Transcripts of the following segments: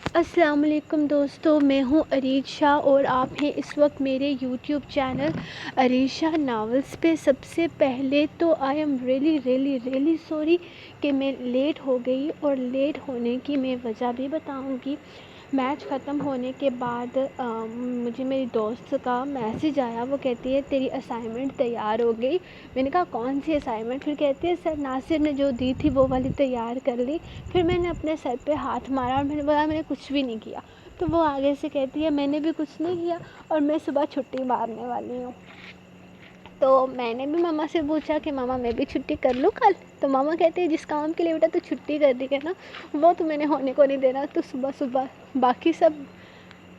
السلام علیکم دوستو، میں ہوں عریج شاہ اور آپ ہیں اس وقت میرے یوٹیوب چینل عریج شاہ ناولز پہ۔ سب سے پہلے تو آئی ایم ریلی سوری کہ میں لیٹ ہو گئی، اور لیٹ ہونے کی میں وجہ بھی بتاؤں گی۔ میچ ختم ہونے کے بعد مجھے میری دوست کا میسیج آیا، وہ کہتی ہے تیری اسائنمنٹ تیار ہو گئی۔ میں نے کہا کون سی اسائنمنٹ؟ پھر کہتی ہے سر ناصر نے جو دی تھی وہ والی تیار کر لی۔ پھر میں نے اپنے سر پہ ہاتھ مارا اور میں نے بولا میں نے کچھ بھی نہیں کیا۔ تو وہ آگے سے کہتی ہے میں نے بھی کچھ نہیں کیا اور میں صبح چھٹی مارنے والی ہوں۔ تو میں نے بھی ماما سے پوچھا کہ ماما میں بھی چھٹی کر لوں کل؟ تو ماما کہتے ہیں جس کام کے لیے بیٹا تو چھٹی کر دی ہے نا، وہ تو میں نے ہونے کو نہیں دینا۔ تو صبح باقی سب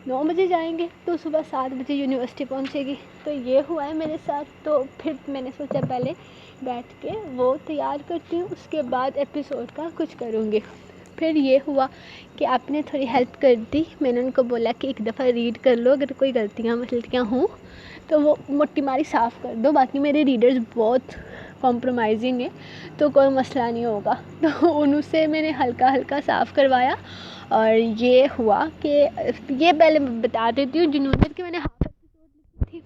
9 بجے جائیں گے تو صبح 7 بجے یونیورسٹی پہنچے گی۔ تو یہ ہوا ہے میرے ساتھ۔ تو پھر میں نے سوچا پہلے بیٹھ کے وہ تیار کرتی ہوں، اس کے بعد ایپیسوڈ کا کچھ کروں گی۔ پھر یہ ہوا کہ آپ نے تھوڑی ہیلپ کر دی۔ میں نے ان کو بولا کہ ایک دفعہ ریڈ کر لو، اگر کوئی غلطیاں ہوں تو وہ مٹی ماری صاف کر دو۔ باقی میرے ریڈرز بہت کمپرومائزنگ ہیں تو کوئی مسئلہ نہیں ہوگا۔ تو ان سے میں نے ہلکا صاف کروایا۔ اور یہ ہوا کہ یہ پہلے بتا دیتی ہوں جنوبیت کہ میں نے ہاف ایپیسوڈ لکھی تھی،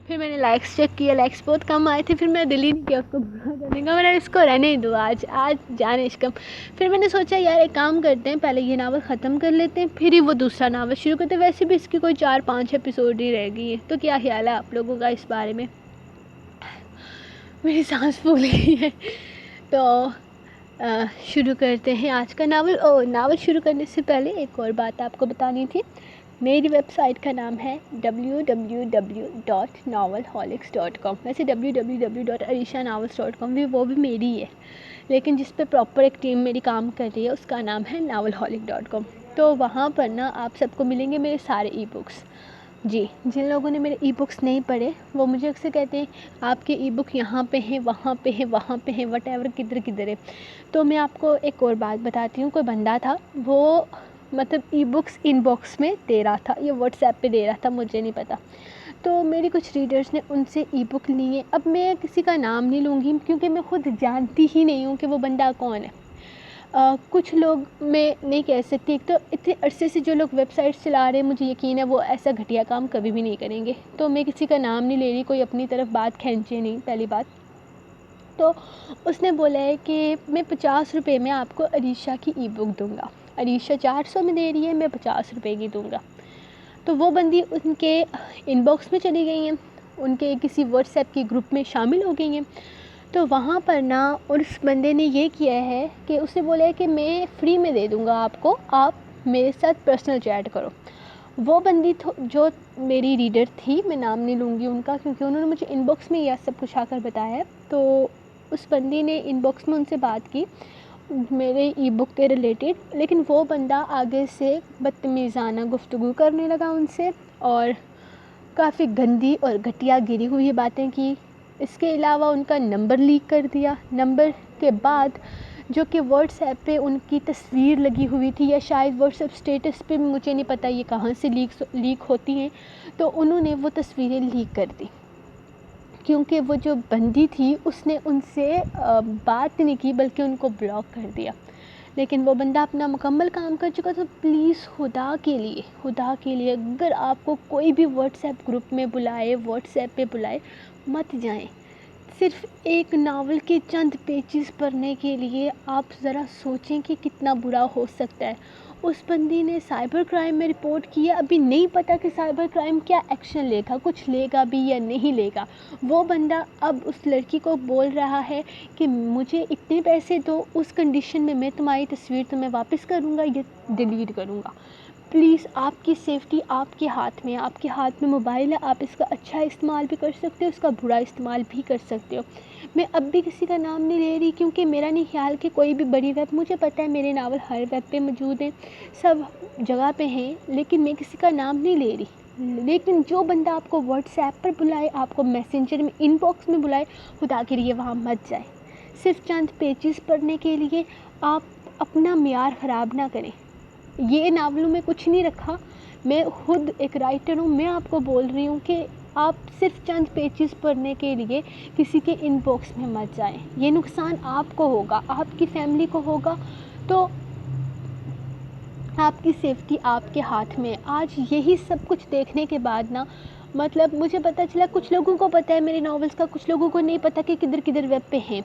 پھر میں نے لائکس چیک کیا، لائکس بہت کم آئے تھے، پھر میں ڈیلیٹ نہیں کیا اس کو برا کرنے کا، میں نے اس کو رہنے ہی دو آج جانے اشکم۔ پھر میں نے سوچا یار ایک کام کرتے ہیں، پہلے یہ ناول ختم کر لیتے ہیں پھر ہی وہ دوسرا ناول شروع کرتے ہیں۔ ویسے بھی اس کی کوئی 4-5 ایپیسوڈ ہی رہ گئی ہے، تو کیا خیال ہے آپ لوگوں کا اس بارے میں؟ میری سانس پھول گئی ہے۔ تو شروع کرتے ہیں آج کا ناول۔ ناول شروع کرنے سے پہلے ایک اور بات آپ کو بتانی تھی۔ میری ویب سائٹ کا نام ہے www.novelholics.com۔ ویسے www.arishanovels.com بھی وہ بھی میری ہے، لیکن جس پہ پراپر ایک ٹیم میری کام کر رہی ہے اس کا نام ہے novelholic.com۔ تو وہاں پر نا آپ سب کو ملیں گے میرے سارے ای بکس۔ جی، جن لوگوں نے میرے ای بکس نہیں پڑھے وہ مجھے اکثر کہتے ہیں آپ کے ای بک یہاں پہ ہیں، وہاں پہ ہیں وٹ ایور، کدھر ہے۔ تو میں آپ کو ایک اور بات بتاتی ہوں۔ کوئی بندہ تھا، وہ مطلب ای بکس ان باکس میں دے رہا تھا یا واٹس ایپ پہ دے رہا تھا، مجھے نہیں پتا۔ تو میری کچھ ریڈرز نے ان سے ای بک لیے۔ اب میں کسی کا نام نہیں لوں گی کیونکہ میں خود جانتی ہی نہیں ہوں کہ وہ بندہ کون ہے۔ کچھ لوگ میں نہیں کہہ سکتی، ایک تو اتنے عرصے سے جو لوگ ویب سائٹس چلا رہے ہیں مجھے یقین ہے وہ ایسا گھٹیا کام کبھی بھی نہیں کریں گے، تو میں کسی کا نام نہیں لے رہی، کوئی اپنی طرف بات کھینچے نہیں، پہلی بات۔ تو اس نے بولا ہے کہ میں 50 روپے میں آپ کو عریشہ کی ای بک دوں گا۔ عریشہ 400 میں دے رہی ہے، میں 50 روپے کی دوں گا۔ تو وہ بندی ان کے ان باکس میں چلی گئی ہیں، ان کے کسی واٹس ایپ کی گروپ میں شامل ہو گئی ہیں۔ تو وہاں پر نا اس بندے نے یہ کیا ہے کہ اسے بولا ہے کہ میں فری میں دے دوں گا آپ کو، آپ میرے ساتھ پرسنل چیٹ کرو۔ وہ بندی جو میری ریڈر تھی، میں نام نہیں لوں گی ان کا کیونکہ انہوں نے مجھے ان باکس میں یہ سب کچھ آ کر بتایا ہے، تو اس بندی نے ان باکس میں ان سے بات کی میرے ای بک کے ریلیٹڈ، لیکن وہ بندہ آگے سے بدتمیزانہ گفتگو کرنے لگا ان سے، اور کافی گندی اور گھٹیا گری ہوئی باتیں کی۔ اس کے علاوہ ان کا نمبر لیک کر دیا۔ نمبر کے بعد جو کہ واٹس ایپ پہ ان کی تصویر لگی ہوئی تھی، یا شاید واٹس ایپ اسٹیٹس پہ، مجھے نہیں پتہ یہ کہاں سے لیک ہوتی ہیں، تو انہوں نے وہ تصویریں لیک کر دی کیونکہ وہ جو بندی تھی اس نے ان سے بات نہیں کی بلکہ ان کو بلاک کر دیا۔ لیکن وہ بندہ اپنا مکمل کام کر چکا۔ تو پلیز خدا کے لیے اگر آپ کو کوئی بھی واٹس ایپ گروپ میں بلائے، واٹس ایپ پہ بلائے، مت جائیں۔ صرف ایک ناول کے چند پیجز پڑھنے کے لیے آپ ذرا سوچیں کہ کتنا برا ہو سکتا ہے۔ اس بندی نے سائبر کرائم میں رپورٹ کیا، ابھی نہیں پتہ کہ سائبر کرائم کیا ایکشن لے گا، کچھ لے گا بھی یا نہیں لے گا۔ وہ بندہ اب اس لڑکی کو بول رہا ہے کہ مجھے اتنے پیسے دو، اس کنڈیشن میں تمہاری تصویر تمہیں واپس کروں گا یا ڈیلیٹ کروں گا۔ پلیز آپ کی سیفٹی آپ کے ہاتھ میں ہے، آپ کے ہاتھ میں موبائل ہے، آپ اس کا اچھا استعمال بھی کر سکتے ہو، اس کا برا استعمال بھی کر سکتے ہو۔ میں اب بھی کسی کا نام نہیں لے رہی کیونکہ میرا نہیں خیال کہ کوئی بھی بڑی ویب، مجھے پتہ ہے میرے ناول ہر ویب پہ موجود ہیں، سب جگہ پہ ہیں، لیکن میں کسی کا نام نہیں لے رہی۔ لیکن جو بندہ آپ کو واٹس ایپ پر بلائے، آپ کو میسنجر میں ان باکس میں بلائے، خدا کے لیے وہاں مت جائیں۔ صرف چند پیجز پڑھنے کے لیے آپ اپنا معیار خراب نہ کریں۔ یہ ناولوں میں کچھ نہیں رکھا، میں خود ایک رائٹر ہوں، میں آپ کو بول رہی ہوں کہ آپ صرف چند پیجز پڑھنے کے لیے کسی کے ان باکس میں مت جائیں۔ یہ نقصان آپ کو ہوگا، آپ کی فیملی کو ہوگا۔ تو آپ کی سیفٹی آپ کے ہاتھ میں. آج یہی سب کچھ دیکھنے کے بعد نا مطلب مجھے پتہ چلا کچھ لوگوں کو پتہ ہے میرے ناولس کا, کچھ لوگوں کو نہیں پتہ کہ کدھر کدھر ویب پہ ہیں.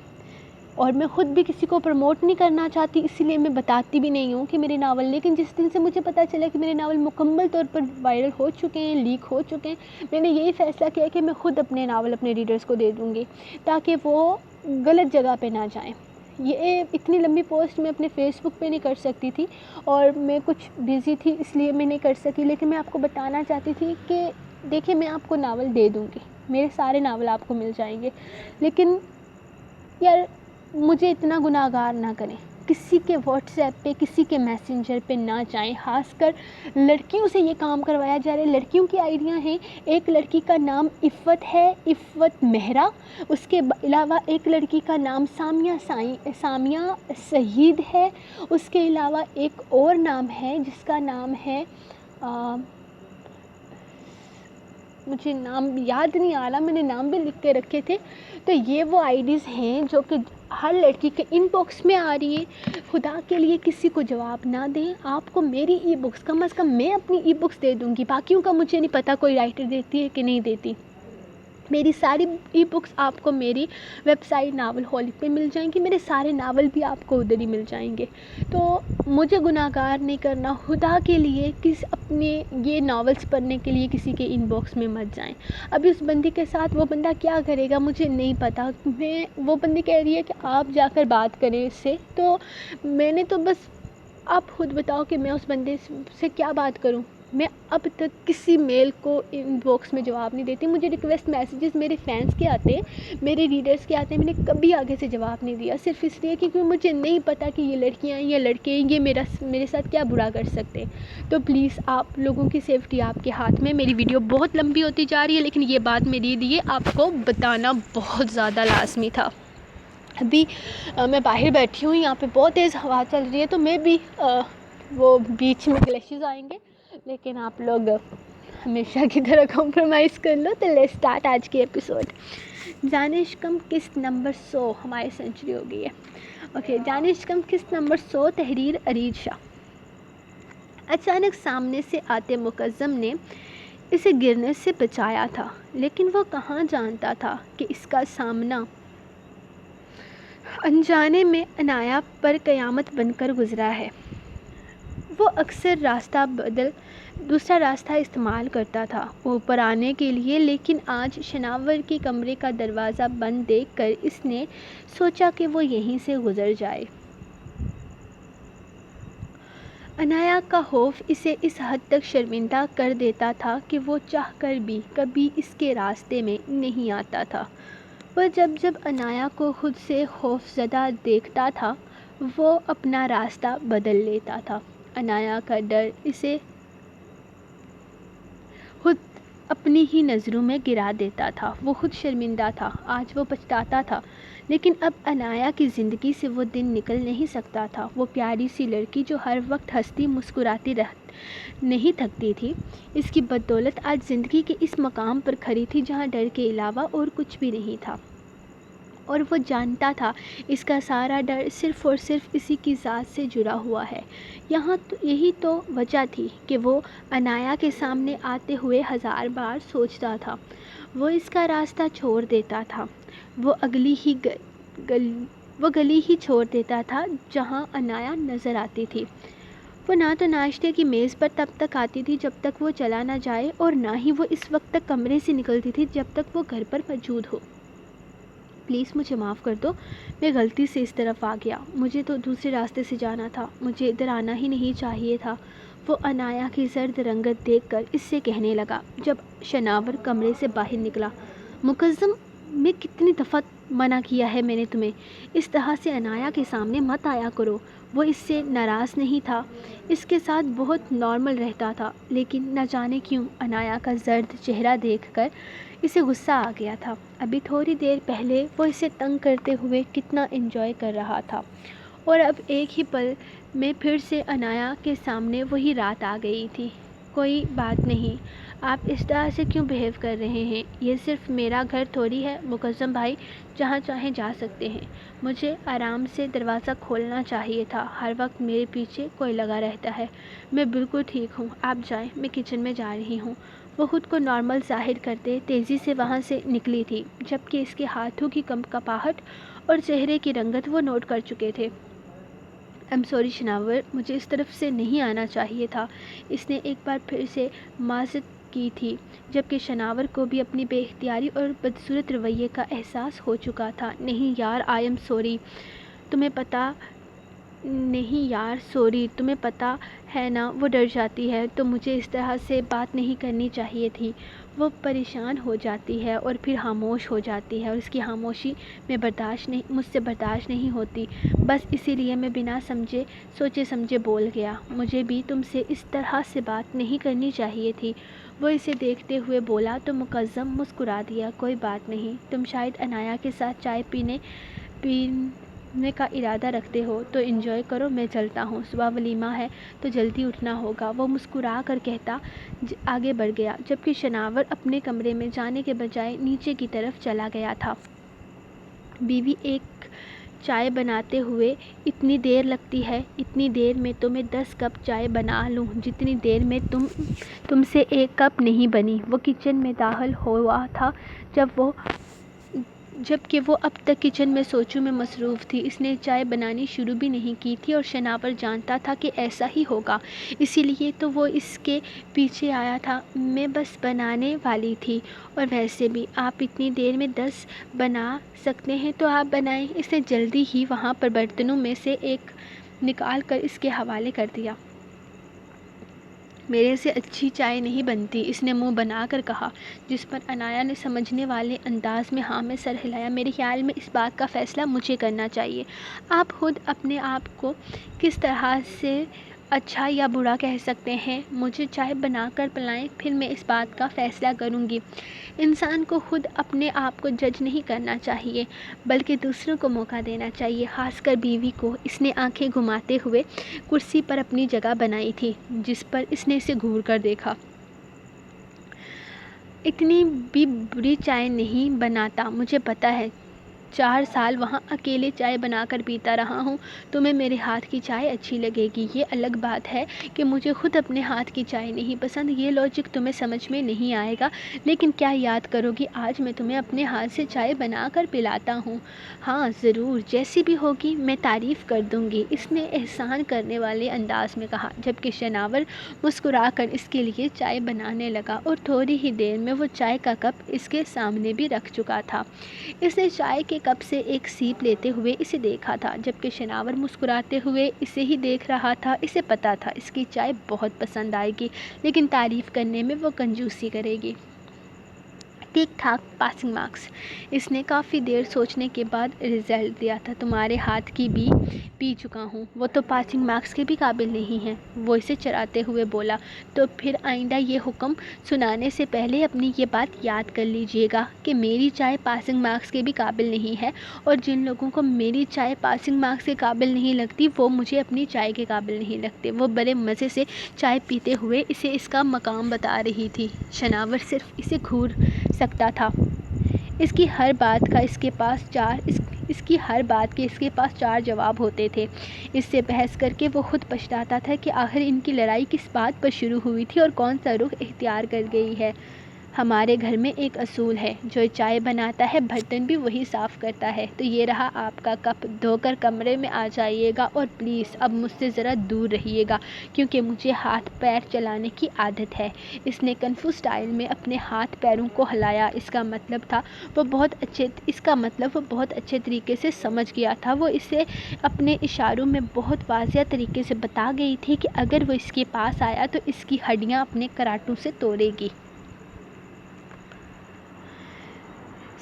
اور میں خود بھی کسی کو پروموٹ نہیں کرنا چاہتی, اسی لیے میں بتاتی بھی نہیں ہوں کہ میرے ناول. لیکن جس دن سے مجھے پتہ چلا کہ میرے ناول مکمل طور پر وائرل ہو چکے ہیں, لیک ہو چکے ہیں, میں نے یہی فیصلہ کیا کہ میں خود اپنے ناول اپنے ریڈرز کو دے دوں گی تاکہ وہ غلط جگہ پہ نہ جائیں. یہ اتنی لمبی پوسٹ میں اپنے فیس بک پہ نہیں کر سکتی تھی اور میں کچھ بیزی تھی اس لیے میں نہیں کر سکی, لیکن میں آپ کو بتانا چاہتی تھی کہ دیکھیں میں آپ کو ناول دے دوں گی, میرے سارے ناول آپ کو مل جائیں گے. لیکن یار مجھے اتنا گناہگار نہ کریں, کسی کے واٹس ایپ پہ کسی کے میسنجر پہ نہ جائیں. خاص کر لڑکیوں سے یہ کام کروایا جا رہا ہے. لڑکیوں کی آئیڈیاں ہیں, ایک لڑکی کا نام عفت ہے, عفت مہرا. اس کے علاوہ ایک لڑکی کا نام سامیہ سعید ہے. اس کے علاوہ ایک اور نام ہے جس کا نام ہے مجھے نام یاد نہیں آ رہا, میں نے نام بھی لکھ کے رکھے تھے. تو یہ وہ آئی ڈیز ہیں جو کہ ہر لڑکی کے ان باکس میں آ رہی ہیں. خدا کے لیے کسی کو جواب نہ دیں. آپ کو میری ای بکس کم از کم میں اپنی ای بکس دے دوں گی, باقیوں کا مجھے نہیں پتہ کوئی رائٹر دیتی ہے کہ نہیں دیتی. میری ساری ای بکس آپ کو میری ویب سائٹ ناول ہولک پہ مل جائیں گی. میرے سارے ناول بھی آپ کو ادھر ہی مل جائیں گے. تو مجھے گناہگار نہیں کرنا. خدا کے لیے اپنے یہ ناولس پڑھنے کے لیے کسی کے ان باکس میں مت جائیں. ابھی اس بندی کے ساتھ وہ بندہ کیا کرے گا مجھے نہیں پتہ. وہ بندی کہہ رہی ہے کہ آپ جا کر بات کریں اس سے, تو میں نے تو بس آپ خود بتاؤ کہ میں اس بندے سے کیا بات کروں. میں اب تک کسی میل کو ان باکس میں جواب نہیں دیتی. مجھے ریکویسٹ میسیجز میرے فینس کے آتے ہیں, میرے ریڈرز کے آتے ہیں, میں نے کبھی آگے سے جواب نہیں دیا, صرف اس لیے کیونکہ مجھے نہیں پتہ کہ یہ لڑکیاں ہیں یا لڑکے ہیں, یہ میرے ساتھ کیا برا کر سکتے ہیں. تو پلیز آپ لوگوں کی سیفٹی آپ کے ہاتھ میں. میری ویڈیو بہت لمبی ہوتی جا رہی ہے لیکن یہ بات میرے لیے آپ کو بتانا بہت زیادہ لازمی تھا. ابھی میں باہر بیٹھی ہوں, یہاں پہ بہت تیز ہوا چل رہی ہے, تو میں بھی وہ بیچ میں گلیشیز آئیں گے, لیکن آپ لوگ ہمیشہ کی طرح کمپرومائز کر لو. تو لیٹس اسٹارٹ آج کی ایپیسوڈ. دانشکم قسط نمبر 100, ہماری سینچری ہو گئی ہے. اوکے, دانشکم قسط نمبر 100, تحریر ارید شاہ. اچانک سامنے سے آتے مقدم نے اسے گرنے سے بچایا تھا, لیکن وہ کہاں جانتا تھا کہ اس کا سامنا انجانے میں عنایا پر قیامت بن کر گزرا ہے. وہ اکثر دوسرا راستہ استعمال کرتا تھا اوپر آنے کے لیے, لیکن آج شناور کے کمرے کا دروازہ بند دیکھ کر اس نے سوچا کہ وہ یہیں سے گزر جائے. عنایا کا خوف اسے اس حد تک شرمندہ کر دیتا تھا کہ وہ چاہ کر بھی کبھی اس کے راستے میں نہیں آتا تھا. وہ جب عنایا کو خود سے خوف زدہ دیکھتا تھا وہ اپنا راستہ بدل لیتا تھا. عنایا کا ڈر اسے خود اپنی ہی نظروں میں گرا دیتا تھا. وہ خود شرمندہ تھا, آج وہ پچھتاتا تھا, لیکن اب عنایا کی زندگی سے وہ دن نکل نہیں سکتا تھا. وہ پیاری سی لڑکی جو ہر وقت ہنستی مسکراتی نہیں تھکتی تھی, اس کی بدولت آج زندگی کے اس مقام پر کھڑی تھی جہاں ڈر کے علاوہ اور کچھ بھی نہیں تھا. اور وہ جانتا تھا اس کا سارا ڈر صرف اور صرف اسی کی ذات سے جڑا ہوا ہے. یہی تو وجہ تھی کہ وہ عنایا کے سامنے آتے ہوئے 1000 بار سوچتا تھا. وہ اس کا راستہ چھوڑ دیتا تھا, وہ گلی ہی چھوڑ دیتا تھا جہاں عنایا نظر آتی تھی. وہ نہ تو ناشتے کی میز پر تب تک آتی تھی جب تک وہ چلا نہ جائے, اور نہ ہی وہ اس وقت تک کمرے سے نکلتی تھی جب تک وہ گھر پر موجود ہو. پلیز مجھے معاف کر دو, میں غلطی سے اس طرف آ گیا. مجھے تو دوسرے راستے سے جانا تھا, مجھے ادھر آنا ہی نہیں چاہیے تھا. وہ عنایا کی زرد رنگت دیکھ کر اس سے کہنے لگا جب شناور کمرے سے باہر نکلا. مقدم, میں کتنی دفعہ منع کیا ہے میں نے تمہیں, اس طرح سے عنایا کے سامنے مت آیا کرو. وہ اس سے ناراض نہیں تھا, اس کے ساتھ بہت نارمل رہتا تھا, لیکن نہ جانے کیوں عنایا کا زرد چہرہ دیکھ کر اسے غصہ آ گیا تھا. ابھی تھوڑی دیر پہلے وہ اسے تنگ کرتے ہوئے کتنا انجوائے کر رہا تھا, اور اب ایک ہی پل میں پھر سے عنایا کے سامنے وہی رات آ گئی تھی. کوئی بات نہیں, آپ اس طرح سے کیوں بہیو کر رہے ہیں؟ یہ صرف میرا گھر تھوڑی ہے مقدم بھائی، جہاں چاہیں جا سکتے ہیں۔ مجھے آرام سے دروازہ کھولنا چاہیے تھا، ہر وقت میرے پیچھے کوئی لگا رہتا ہے۔ میں بالکل ٹھیک ہوں، آپ جائیں، میں کچن میں جا رہی ہوں۔ وہ خود کو نارمل ظاہر کرتے تیزی سے وہاں سے نکلی تھی، جبکہ اس کے ہاتھوں کی کپاہٹ اور چہرے کی رنگت وہ نوٹ کر چکے تھے۔ I'm sorry شناور، مجھے اس طرف سے نہیں آنا چاہیے تھا۔ اس نے ایک بار پھر سے معذرت کی تھی، جبکہ شناور کو بھی اپنی بے اختیاری اور بدصورت رویے کا احساس ہو چکا تھا۔ نہیں یار، I am sorry، تمہیں پتہ نہیں یار، سوری، تمہیں پتہ ہے نا وہ ڈر جاتی ہے، تو مجھے اس طرح سے بات نہیں کرنی چاہیے تھی۔ وہ پریشان ہو جاتی ہے اور پھر خاموش ہو جاتی ہے، اور اس کی خاموشی مجھ سے برداشت نہیں ہوتی، بس اسی لیے میں بنا سوچے سمجھے بول گیا، مجھے بھی تم سے اس طرح سے بات نہیں کرنی چاہیے تھی۔ وہ اسے دیکھتے ہوئے بولا تو مقدم مسکرا دیا، کوئی بات نہیں، تم شاید انایا کے ساتھ چائے پینے کا ارادہ رکھتے ہو تو انجوائے کرو، میں چلتا ہوں، صبح ولیمہ ہے تو جلدی اٹھنا ہوگا۔ وہ مسکرا کر کہتا آگے بڑھ گیا، جبکہ شناور اپنے کمرے میں جانے کے بجائے نیچے کی طرف چلا گیا تھا۔ بیوی، ایک چائے بناتے ہوئے اتنی دیر لگتی ہے؟ اتنی دیر میں تو میں 10 کپ چائے بنا لوں جتنی دیر میں تم سے 1 کپ نہیں بنی۔ وہ کچن میں داخل ہوا تھا جبکہ وہ اب تک کچن میں سوچوں میں مصروف تھی۔ اس نے چائے بنانی شروع بھی نہیں کی تھی اور شناور جانتا تھا کہ ایسا ہی ہوگا، اسی لیے تو وہ اس کے پیچھے آیا تھا۔ میں بس بنانے والی تھی، اور ویسے بھی آپ اتنی دیر میں 10 بنا سکتے ہیں تو آپ بنائیں۔ اس نے جلدی ہی وہاں پر برتنوں میں سے ایک نکال کر اس کے حوالے کر دیا۔ میرے سے اچھی چائے نہیں بنتی، اس نے منہ بنا کر کہا، جس پر انایا نے سمجھنے والے انداز میں ہاں میں سر ہلایا۔ میرے خیال میں اس بات کا فیصلہ مجھے کرنا چاہیے۔ آپ خود اپنے آپ کو کس طرح سے اچھا یا برا کہہ سکتے ہیں؟ مجھے چائے بنا کر پلائیں، پھر میں اس بات کا فیصلہ کروں گی۔ انسان کو خود اپنے آپ کو جج نہیں کرنا چاہیے، بلکہ دوسروں کو موقع دینا چاہیے، خاص کر بیوی کو۔ اس نے آنکھیں گھماتے ہوئے کرسی پر اپنی جگہ بنائی تھی، جس پر اس نے اسے گھور کر دیکھا۔ اتنی بھی بری چائے نہیں بناتا، مجھے پتہ ہے۔ 4 سال وہاں اکیلے چائے بنا کر پیتا رہا ہوں۔ تمہیں میرے ہاتھ کی چائے اچھی لگے گی، یہ الگ بات ہے کہ مجھے خود اپنے ہاتھ کی چائے نہیں پسند۔ یہ لاجک تمہیں سمجھ میں نہیں آئے گا، لیکن کیا یاد کرو گی آج میں تمہیں اپنے ہاتھ سے چائے بنا کر پلاتا ہوں؟ ہاں ضرور، جیسی بھی ہوگی میں تعریف کر دوں گی، اس نے احسان کرنے والے انداز میں کہا، جبکہ شناور مسکرا کر اس کے لیے چائے بنانے لگا، اور تھوڑی ہی دیر میں وہ چائے کا کپ اس کے سامنے بھی رکھ چکا تھا۔ اس نے چائے کے کپ سے ایک سیپ لیتے ہوئے اسے دیکھا تھا، جبکہ شناور مسکراتے ہوئے اسے ہی دیکھ رہا تھا۔ اسے پتا تھا اس کی چائے بہت پسند آئے گی، لیکن تعریف کرنے میں وہ کنجوسی کرے گی۔ ٹھیک ٹھاک پاسنگ مارکس، اس نے کافی دیر سوچنے کے بعد رزلٹ دیا تھا۔ تمہارے ہاتھ کی بھی پی چکا ہوں، وہ تو پاسنگ مارکس کے بھی قابل نہیں ہے، وہ اسے چراتے ہوئے بولا۔ تو پھر آئندہ یہ حکم سنانے سے پہلے اپنی یہ بات یاد کر لیجیے گا کہ میری چائے پاسنگ مارکس کے بھی قابل نہیں ہے، اور جن لوگوں کو میری چائے پاسنگ مارکس کے قابل نہیں لگتی وہ مجھے اپنی چائے کے قابل نہیں لگتے۔ وہ بڑے مزے سے چائے پیتے ہوئے اسے اس کا مقام بتا رہی تھی۔ شناور صرف اسے گھور سکتا تھا۔ اس کی ہر بات کے اس کے پاس 4 جواب ہوتے تھے۔ اس سے بحث کر کے وہ خود پچھتاتا تھا کہ آخر ان کی لڑائی کس بات پر شروع ہوئی تھی اور کون سا رخ اختیار کر گئی ہے۔ ہمارے گھر میں ایک اصول ہے، جو چائے بناتا ہے برتن بھی وہی صاف کرتا ہے۔ تو یہ رہا آپ کا کپ، دھو کر کمرے میں آ جائیے گا، اور پلیز اب مجھ سے ذرا دور رہیے گا، کیونکہ مجھے ہاتھ پیر چلانے کی عادت ہے۔ اس نے کنفو سٹائل میں اپنے ہاتھ پیروں کو ہلایا۔ اس کا مطلب وہ بہت اچھے طریقے سے سمجھ گیا تھا۔ وہ اسے اپنے اشاروں میں بہت واضح طریقے سے بتا گئی تھی کہ اگر وہ اس کے پاس آیا تو اس کی ہڈیاں اپنے کراٹوں سے توڑے گی۔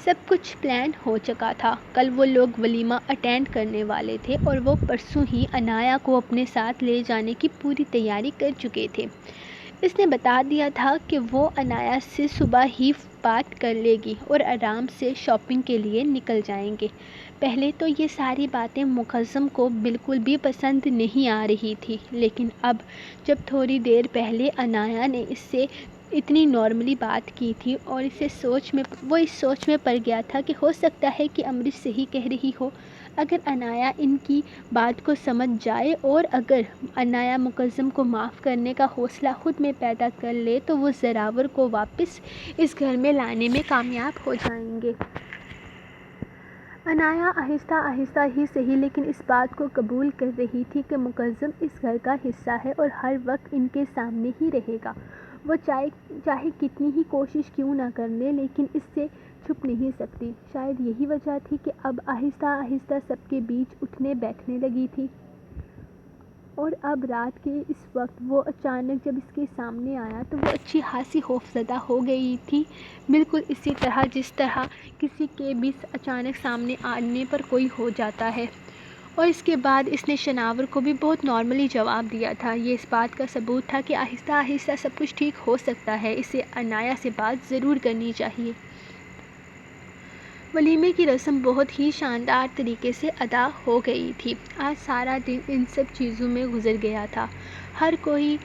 سب کچھ پلان ہو چکا تھا۔ کل وہ لوگ ولیمہ اٹینڈ کرنے والے تھے، اور وہ پرسوں ہی انایا کو اپنے ساتھ لے جانے کی پوری تیاری کر چکے تھے۔ اس نے بتا دیا تھا کہ وہ انایا سے صبح ہی بات کر لے گی اور آرام سے شاپنگ کے لیے نکل جائیں گے۔ پہلے تو یہ ساری باتیں مقدم کو بالکل بھی پسند نہیں آ رہی تھی، لیکن اب جب تھوڑی دیر پہلے انایا نے اس سے اتنی نارملی بات کی تھی اور وہ اس سوچ میں پڑ گیا تھا کہ ہو سکتا ہے کہ امرش صحیح کہہ رہی ہو۔ اگر انایا ان کی بات کو سمجھ جائے اور اگر انایا مقدم کو معاف کرنے کا حوصلہ خود میں پیدا کر لے تو وہ زراور کو واپس اس گھر میں لانے میں کامیاب ہو جائیں گے۔ انایا آہستہ آہستہ ہی صحیح لیکن اس بات کو قبول کر رہی تھی کہ مقدم اس گھر کا حصہ ہے اور ہر وقت ان کے سامنے ہی رہے گا۔ وہ چاہے کتنی ہی کوشش کیوں نہ کر لے لیکن اس سے چھپ نہیں سکتی۔ شاید یہی وجہ تھی کہ اب آہستہ آہستہ سب کے بیچ اٹھنے بیٹھنے لگی تھی۔ اور اب رات کے اس وقت وہ اچانک جب اس کے سامنے آیا تو وہ اچھی خاصی خوفزدہ ہو گئی تھی، بالکل اسی طرح جس طرح کسی کے بھی اچانک سامنے آنے پر کوئی ہو جاتا ہے۔ اور اس کے بعد اس نے شناور کو بھی بہت نارملی جواب دیا تھا۔ یہ اس بات کا ثبوت تھا کہ آہستہ آہستہ سب کچھ ٹھیک ہو سکتا ہے، اسے انایا سے بات ضرور کرنی چاہیے۔ ولیمے کی رسم بہت ہی شاندار طریقے سے ادا ہو گئی تھی۔ آج سارا دن ان سب چیزوں میں گزر گیا تھا۔ ہر کوئی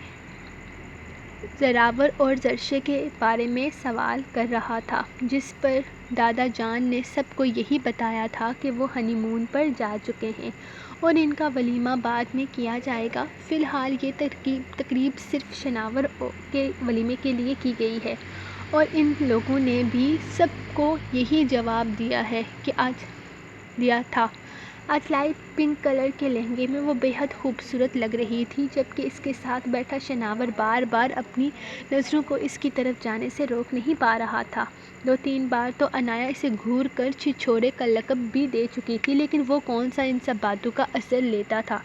زراور اور زرشے کے بارے میں سوال کر رہا تھا، جس پر دادا جان نے سب کو یہی بتایا تھا کہ وہ ہنی مون پر جا چکے ہیں اور ان کا ولیمہ بعد میں کیا جائے گا۔ فی الحال یہ تقریب صرف شناور کے ولیمے کے لیے کی گئی ہے اور ان لوگوں نے بھی سب کو یہی جواب دیا تھا۔ آج لائٹ پنک کلر کے لہنگے میں وہ بے حد خوبصورت لگ رہی تھی، جبکہ اس کے ساتھ بیٹھا شناور بار بار اپنی نظروں کو اس کی طرف جانے سے روک نہیں پا رہا تھا۔ 2-3 بار تو انایا اسے گھور کر چھچھوڑے کا لقب بھی دے چکی تھی، لیکن وہ کون سا ان سب باتوں کا اثر لیتا تھا۔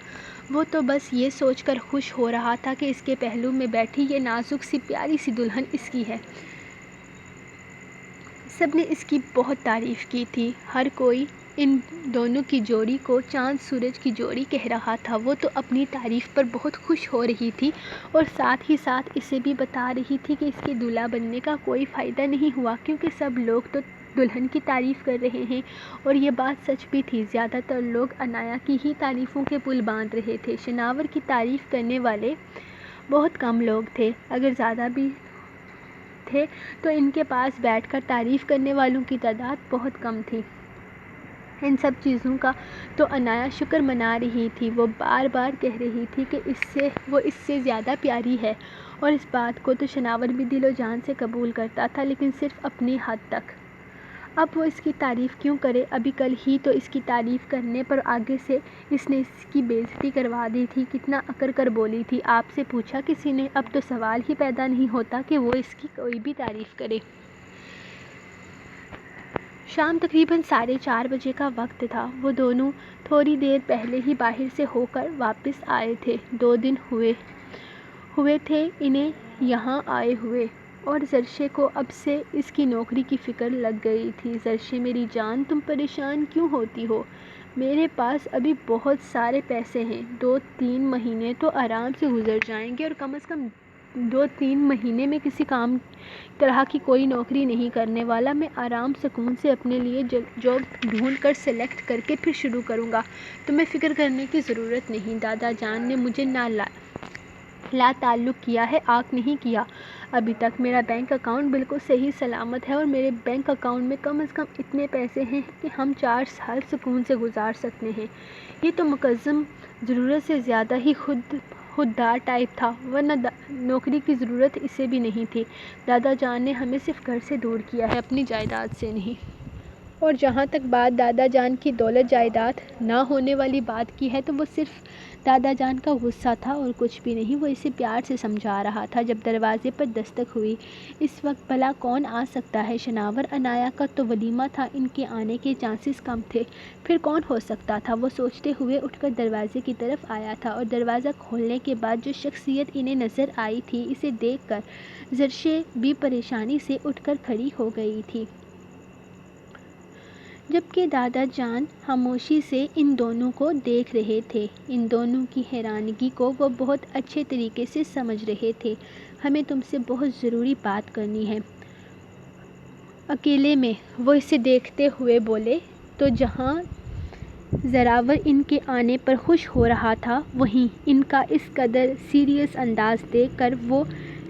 وہ تو بس یہ سوچ کر خوش ہو رہا تھا کہ اس کے پہلو میں بیٹھی یہ نازک سی پیاری سی دلہن اس کی ہے۔ سب نے اس کی بہت تعریف کی تھی۔ ہر کوئی ان دونوں کی جوڑی کو چاند سورج کی جوڑی کہہ رہا تھا۔ وہ تو اپنی تعریف پر بہت خوش ہو رہی تھی اور ساتھ ہی ساتھ اسے بھی بتا رہی تھی کہ اس کے دولہا بننے کا کوئی فائدہ نہیں ہوا، کیونکہ سب لوگ تو دلہن کی تعریف کر رہے ہیں۔ اور یہ بات سچ بھی تھی، زیادہ تر لوگ انایا کی ہی تعریفوں کے پل باندھ رہے تھے۔ شناور کی تعریف کرنے والے بہت کم لوگ تھے، اگر زیادہ بھی تھے تو ان کے پاس بیٹھ کر تعریف کرنے والوں کی تعداد بہت کم تھی۔ ان سب چیزوں کا تو انایا شکر منا رہی تھی۔ وہ بار بار کہہ رہی تھی کہ وہ اس سے زیادہ پیاری ہے، اور اس بات کو تو شناور بھی دل و جان سے قبول کرتا تھا، لیکن صرف اپنی حد تک۔ اب وہ اس کی تعریف کیوں کرے؟ ابھی کل ہی تو اس کی تعریف کرنے پر آگے سے اس نے اس کی بے عزتی کروا دی تھی، کتنا اکڑ کر بولی تھی۔ آپ سے پوچھا کسی نے؟ اب تو سوال ہی پیدا نہیں ہوتا کہ وہ اس کی کوئی بھی تعریف کرے۔ شام تقریباً 4:30 بجے کا وقت تھا۔ وہ دونوں تھوڑی دیر پہلے ہی باہر سے ہو کر واپس آئے تھے۔ 2 دن ہوئے تھے انہیں یہاں آئے ہوئے، اور زرشے کو اب سے اس کی نوکری کی فکر لگ گئی تھی۔ زرشے میری جان، تم پریشان کیوں ہوتی ہو؟ میرے پاس ابھی بہت سارے پیسے ہیں، 2-3 مہینے تو آرام سے گزر جائیں گے، اور کم از کم 2-3 مہینے میں کسی کام طرح کی کوئی نوکری نہیں کرنے والا۔ میں آرام سکون سے اپنے لیے جاب ڈھونڈ کر سلیکٹ کر کے پھر شروع کروں گا، تمہیں فکر کرنے کی ضرورت نہیں۔ دادا جان نے مجھے لا تعلق کیا ہے، آنکھ نہیں کیا ابھی تک۔ میرا بینک اکاؤنٹ بالکل صحیح سلامت ہے، اور میرے بینک اکاؤنٹ میں کم از کم اتنے پیسے ہیں کہ ہم 4 سال سکون سے گزار سکتے ہیں۔ یہ تو مقدم ضرورت سے زیادہ ہی خوددار ٹائپ تھا، ورنہ نوکری کی ضرورت اسے بھی نہیں تھی۔ دادا جان نے ہمیں صرف گھر سے دور کیا ہے، اپنی جائیداد سے نہیں۔ اور جہاں تک بات دادا جان کی دولت جائیداد نہ ہونے والی بات کی ہے، تو وہ صرف دادا جان کا غصہ تھا اور کچھ بھی نہیں۔ وہ اسے پیار سے سمجھا رہا تھا جب دروازے پر دستک ہوئی۔ اس وقت بھلا کون آ سکتا ہے؟ شناور؟ انایا کا تو ولیمہ تھا، ان کے آنے کے چانسز کم تھے، پھر کون ہو سکتا تھا؟ وہ سوچتے ہوئے اٹھ کر دروازے کی طرف آیا تھا، اور دروازہ کھولنے کے بعد جو شخصیت انہیں نظر آئی تھی، اسے دیکھ کر زرشے بھی پریشانی سے اٹھ کر کھڑی ہو گئی تھی، جبکہ دادا جان خاموشی سے ان دونوں کو دیکھ رہے تھے۔ ان دونوں کی حیرانگی کو وہ بہت اچھے طریقے سے سمجھ رہے تھے۔ ہمیں تم سے بہت ضروری بات کرنی ہے، اکیلے میں، وہ اسے دیکھتے ہوئے بولے۔ تو جہاں زراور ان کے آنے پر خوش ہو رہا تھا، وہیں ان کا اس قدر سیریس انداز دیکھ کر وہ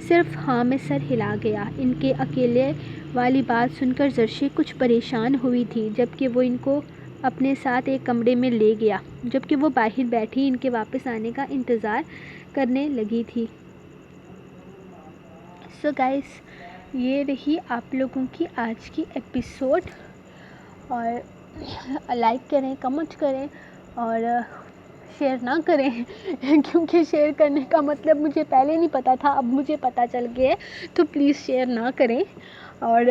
صرف ہاں میں سر ہلا گیا۔ ان کے اکیلے والی بات سن کر زرشی کچھ پریشان ہوئی تھی، جبکہ وہ ان کو اپنے ساتھ ایک کمرے میں لے گیا، جبکہ وہ باہر بیٹھی ان کے واپس آنے کا انتظار کرنے لگی تھی۔ سو گائز، یہ رہی آپ لوگوں کی آج کی ایپیسوڈ، اور لائک کریں، کمنٹ کریں اور شیئر نہ کریں کیونکہ شیئر کرنے کا مطلب مجھے پہلے نہیں پتہ تھا، اب مجھے پتہ چل گیا ہے، تو پلیز شیئر نہ کریں۔ اور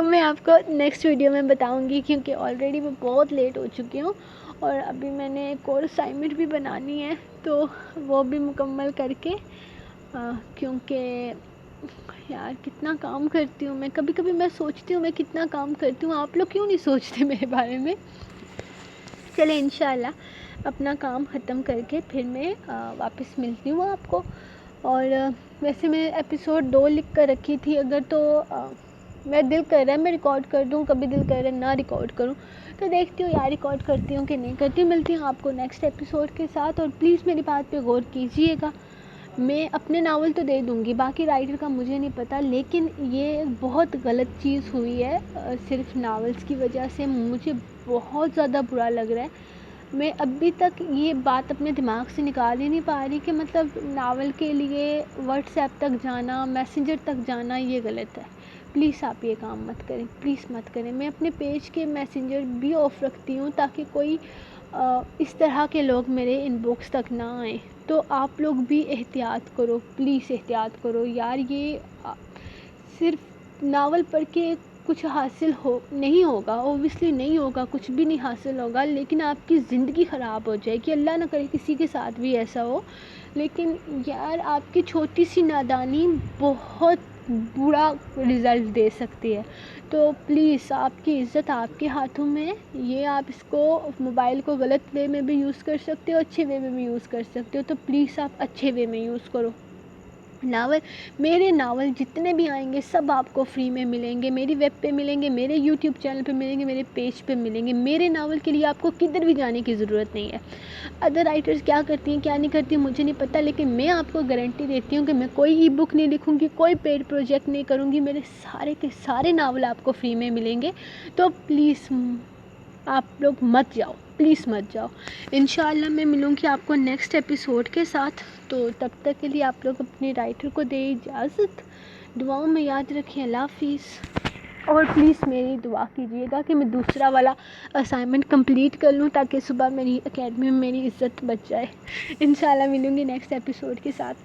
میں آپ کو نیکسٹ ویڈیو میں بتاؤں گی، کیونکہ آلریڈی میں بہت لیٹ ہو چکی ہوں، اور ابھی میں نے ایک اور اسائنمنٹ بھی بنانی ہے، تو وہ بھی مکمل کر کے، کیونکہ یار کتنا کام کرتی ہوں میں، کبھی کبھی میں سوچتی ہوں میں کتنا کام کرتی ہوں، آپ لوگ کیوں نہیں سوچتے میرے بارے میں؟ چلے انشاءاللہ اپنا کام ختم کر کے پھر میں واپس ملتی ہوں آپ کو۔ اور ویسے میں ایپیسوڈ 2 لکھ کر رکھی تھی، اگر تو میں دل کر رہا ہے میں ریکارڈ کر دوں، کبھی دل کر رہا ہے نہ ریکارڈ کروں، تو دیکھتی ہوں یا ریکارڈ کرتی ہوں کہ نہیں کرتی ہوں۔ ملتی ہوں آپ کو نیکسٹ ایپیسوڈ کے ساتھ، اور پلیز میری بات پہ غور کیجیے گا۔ میں اپنے ناول تو دے دوں گی، باقی رائٹر کا مجھے نہیں پتہ، لیکن یہ بہت غلط چیز ہوئی ہے صرف ناولس کی وجہ سے، مجھے بہت زیادہ برا لگ رہا ہے۔ میں ابھی تک یہ بات اپنے دماغ سے نکال ہی نہیں پا رہی کہ مطلب ناول کے لیے واٹس ایپ تک جانا، میسنجر تک جانا، یہ غلط ہے۔ پلیز آپ یہ کام مت کریں، پلیز مت کریں۔ میں اپنے پیج کے میسنجر بھی آف رکھتی ہوں تاکہ کوئی اس طرح کے لوگ میرے ان باکس تک نہ آئیں، تو آپ لوگ بھی احتیاط کرو، پلیز احتیاط کرو یار۔ یہ صرف ناول پڑھ کے کچھ حاصل نہیں ہوگا، اوبویسلی نہیں ہوگا، کچھ بھی نہیں حاصل ہوگا، لیکن آپ کی زندگی خراب ہو جائے گی، اللہ نہ کرے کسی کے ساتھ بھی ایسا ہو، لیکن یار آپ کی چھوٹی سی نادانی بہت برا رزلٹ دے سکتی ہے۔ تو پلیز آپ کی عزت آپ کے ہاتھوں میں ہے، یہ آپ اس کو موبائل کو غلط وے میں بھی یوز کر سکتے ہو، اچھے وے میں بھی یوز کر سکتے ہو، تو پلیز آپ اچھے وے میں یوز کرو۔ میرے ناول جتنے بھی آئیں گے سب آپ کو فری میں ملیں گے، میری ویب پہ ملیں گے، میرے یوٹیوب چینل پہ ملیں گے، میرے پیج پہ ملیں گے۔ میرے ناول کے لیے آپ کو کدھر بھی جانے کی ضرورت نہیں ہے۔ ادر رائٹرز کیا کرتی ہیں کیا نہیں کرتی ہیں مجھے نہیں پتہ، لیکن میں آپ کو گارنٹی دیتی ہوں کہ میں کوئی ای بک نہیں لکھوں گی، کوئی پیڈ پروجیکٹ نہیں کروں گی، میرے سارے کے سارے ناول آپ کو فری میں ملیں گے۔ تو پلیز آپ لوگ مت جاؤ، پلیز مت جاؤ۔ انشاءاللہ میں ملوں گی آپ کو نیکسٹ ایپیسوڈ کے ساتھ، تو تب تک کے لیے آپ لوگ اپنے رائٹر کو دے اجازت، دعاؤں میں یاد رکھیں۔ اللہ حافظ، اور پلیز میری دعا کیجیے گا کہ میں دوسرا والا اسائنمنٹ کمپلیٹ کر لوں، تاکہ صبح میری اکیڈمی میں میری عزت بچ جائے۔ انشاءاللہ ملوں گی نیکسٹ ایپیسوڈ کے ساتھ۔